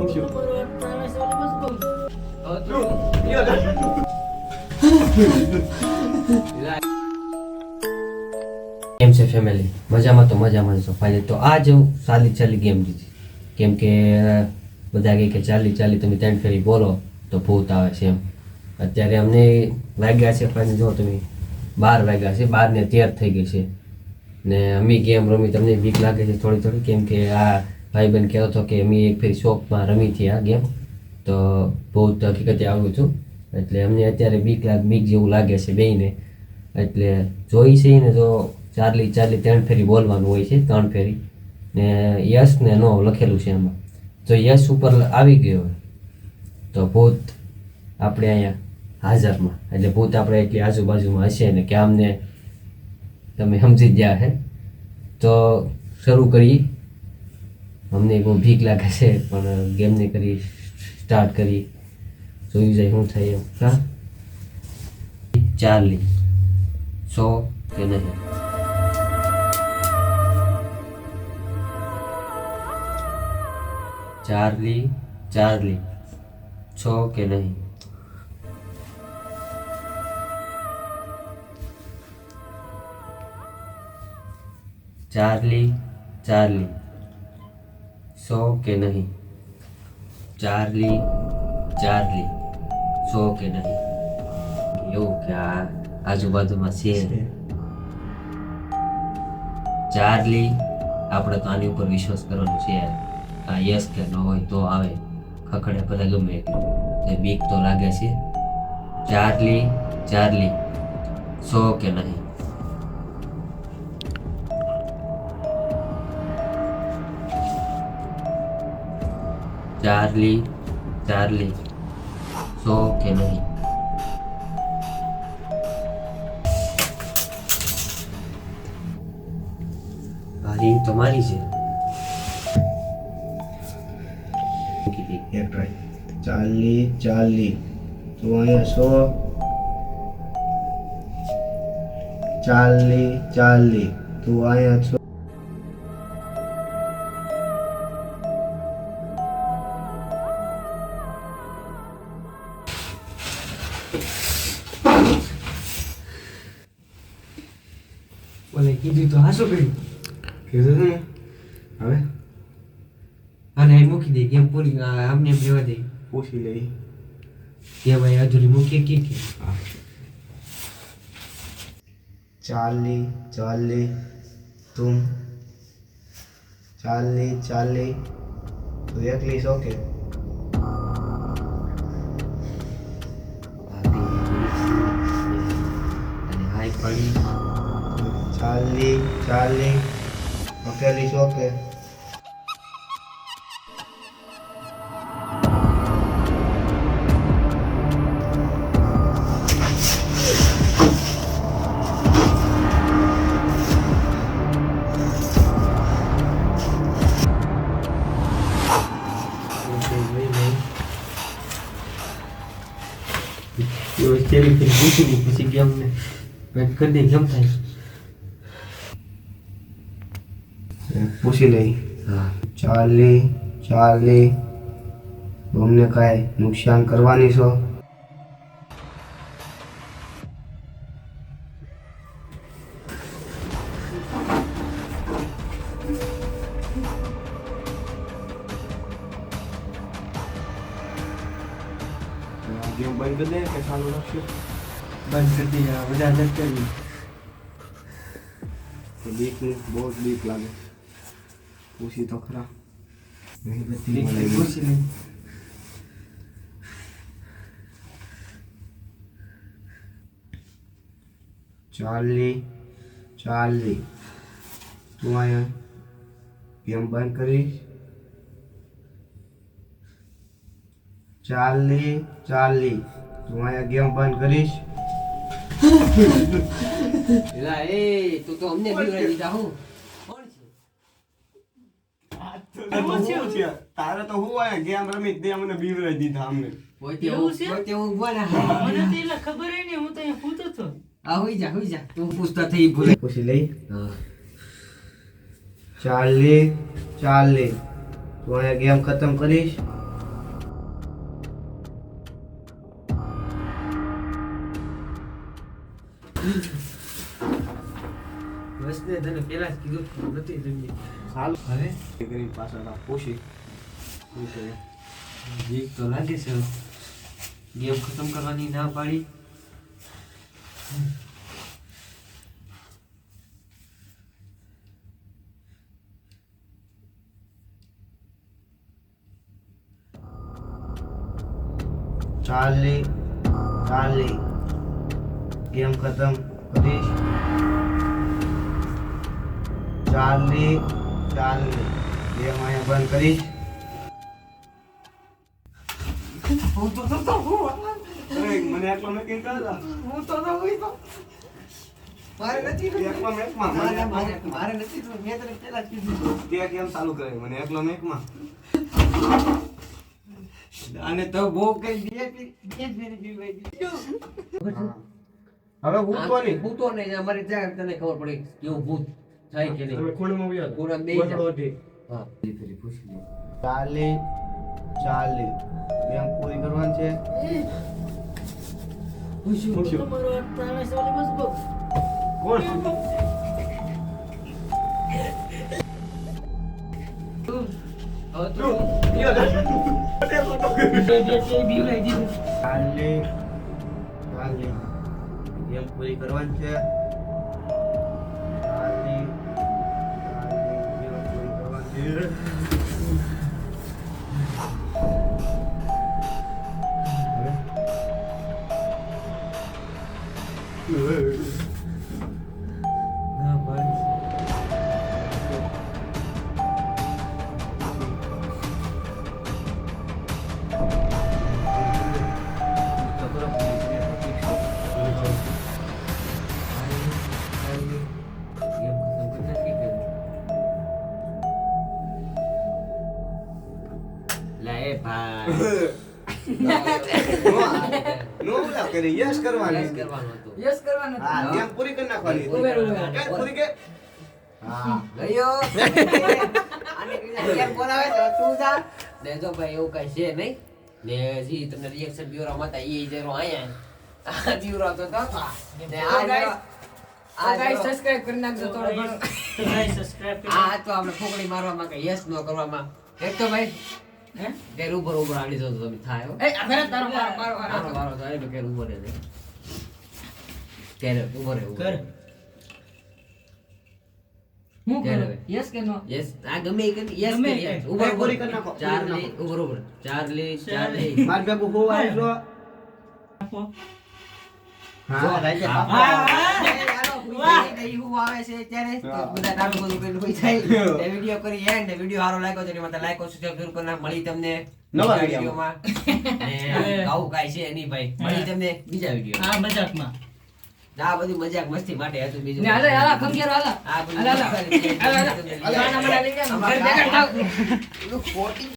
કેમ છે ફેમિલી? મજામાં તો મજામાં છો ફાઇનલી. તો આ જ ચાલી ગેમ લીધી, કેમ કે બધા કહે કે ચાલી તમે 3 ફેરી બોલો તો ભૂત આવે છે એમ. અત્યારે અમને વાગ્યા છે ફાઇનલી, જો તમે 12 વાગ્યા છે, 12 ને 13 થઈ ગઈ છે ને અમે ગેમ રમી. તમને બીક લાગે છે થોડી, કેમ કે આ ભાઈબંધ કહેતો હતો કે અમે એક ફેરી શોપમાં રમી હતી આ ગેમ, તો ભૂત હકીકતે આવ્યું હતું. એટલે અમને અત્યારે બીક જેવું લાગે છે બેયને. એટલે જોઈ છે ને, જો ચાર્લી 3 ફેરી બોલવાનું હોય છે, 3 ફેરી ને યસ ને નો લખેલું છે એમાં. જો યસ ઉપર આવી ગયો હોય તો ભૂત આપણે અહીંયા હાજરમાં, એટલે ભૂત આપણે એટલી આજુબાજુમાં હશે ને કે આમને તમે સમજી ગયા હે. તો શરૂ કરીએ. અમને બહુ બીક લાગે છે પણ ગેમને કરી સ્ટાર્ટ કરી, જોયું જાય શું થાય એમ. હા, ચાર્લી 100 કે નહીં? ચાર્લી 100 કે નહીં? ચાર્લી 100 કે નહીં? ચાર્લી 100 કે નહીં? એવું કે આ આજુબાજુમાં છે ચાર્લી. આપણે તો આની ઉપર વિશ્વાસ કરવાનો છે યાર. આ યસ કે ન હોય તો આવે, ખખડે ભલે ગમે એટલું, બીક તો લાગે છે. ચાર્લી 100 કે નહીં? ચાર્લી 100 કે નહીં? ભારી તમારી છે. એક ટ્રાય. ચાર્લી તો અહીંયા 100. ચાર્લી તો અહીંયા 100. બોલે કીધું તો હાસો કર્યું. કીધું છે ને. હવે અને અહીં મૂકી દે, ગેમ પૂરી આમને એમ રહેવા દે. પૂછી લઈ કે ભાઈ અધૂરી મૂકીએ કે ચાર્લી તુમ. ચાર્લી તો એકલી છો કે? અને હાઈ પડી. ચાર્લી અકેલી છો કે? પછી ગેમ ને વેટ કરી દે, કેમ થાય? પૂછી લઈ. હા, ચાર્લી અમને કાંઈ નુકસાન કરવાની છો? ગેમ બંધ કરી દે કે ચાલુ રાખશું? બંધ કરી દે, બધા જત કરી. તો બહુ જ બીક લાગે. પૂછી તો ખરા. પૂછી નહીં. ચાર્લી તું અહીંયા ગેમ બંધ કરીશ? ચાર્લી તું અહીંયા ગેમ બંધ કરીશ? એલા એ તું તો અમને બીવડાવી દીધા. હું કોણ છે? તારે તો હું આયા ગેમ રમી તે અમને બીવરાઈ દીધા અમને. પોતે હું બોલા. મને તો એલા ખબર હે ને, હું તો અહીંયા પૂછતો હતો. આ હોઈ જા તું પૂછતા થઈ ભૂલે. પૂછી લઈ. હા, ચાર્લી તું અહીંયા ગેમ ખતમ કરીશ? બસ ને તને પેલા જ કીધું તું નથી જમી ચાલો હવે કરી પાછળ પૂછી શું છે બીક તો લાગે છે ગેમ ખતમ કરવાની ના પાડી ચાલી ગેમ ખતમ કરીશ ચાલી ગેમ અહીંયા બંધ કરીશ મને એકલો મેં કેમ કહ્યું મારે નથી એકલો મેકમાં મારે નથી તો મેં તને પેલા જ કીધું તે કેમ ચાલુ કરે મને એકલો મેકમાં અને તો બહુ કઈ દે હવે હું તો નહીં ભૂતો નહીં અમારી ત્યાં તને ખબર પડી કેવું ભૂત થાય કે નહીં તમે ખૂણામાં વ્યા પૂરા બે હા ચાલી ગેમ પૂરી કરવાની છે તમારો હાથ તાણે છે ઓલી બસ બહુ. કોણ બીવડાઈ દીધું. ચાલી ગેમ પૂરી કરવાની છે ચાલી ગેમ પૂરી કરવાની છે ના પાડી નો બોલા કરી યસ કરવાની કરવાનું હતું યસ કરવાનું હા હતું. ગેમ પૂરી કરી નાખવાની ઉભે રહો. કે પૂરી કે હા ગયો આને કીધું કેમ બોલાવે તો તું જા ને જો ભાઈ એવું કઈ છે નહીં ને જી તમને રિએક્શન બીવરા માતા ઈ જેરો આયા આ જીવરો તો ને આ જેરો આ ગાઈસ જેરો સબસ્ક્રાઇબ કરી નાખજો થોડો ઘણો. ગાઈસ સબસ્ક્રાઇબ કરી આ તો આપણે ફોકડી મારવામાં કે યસ નો કરવામાં એક તો ભાઈ હે કે ઉપર આડી દો તો તમે થાય હો. એ આધારે તારો મારો મારો મારો મારો તો આને કે ઉપર રહે કે ઉપર રહે કર હું ક્યારે કરું હવે? યસ કે નો યસ આ ગમે એ કરી યસ ગમે કરી એ. ઉપર પૂરી કરી નાખો, ચાર્લી ઉપર ચાર્લી ચાર્લી માર ભેગું હોવા આટલો આપો. હા રાઈટ હા. હા. વિડીયો કરી એન્ડ વિડીયો સારો લાગ્યો તો એની માટે લાઈક સબસ્ક્રાઇબ જરૂર કરી નાખ. મળી તમને નવા બીજા વિડીયોમાં. વિડીયોમાં ને આવું કાંઈ છે નહીં ભાઈ મળી તમને બીજા વિડીયો આ મજાકમાં આ બધું મજાક મસ્તી માટે હતું બીજું ને હાલે હાલે ખંખેરો હાલે આ બધું હાલે હાલે. મસ્તી. હાલે હાલે. તમને હાલે હાલે. મને લઈ જા. ઘર ભેગા થાવ. પેલું 40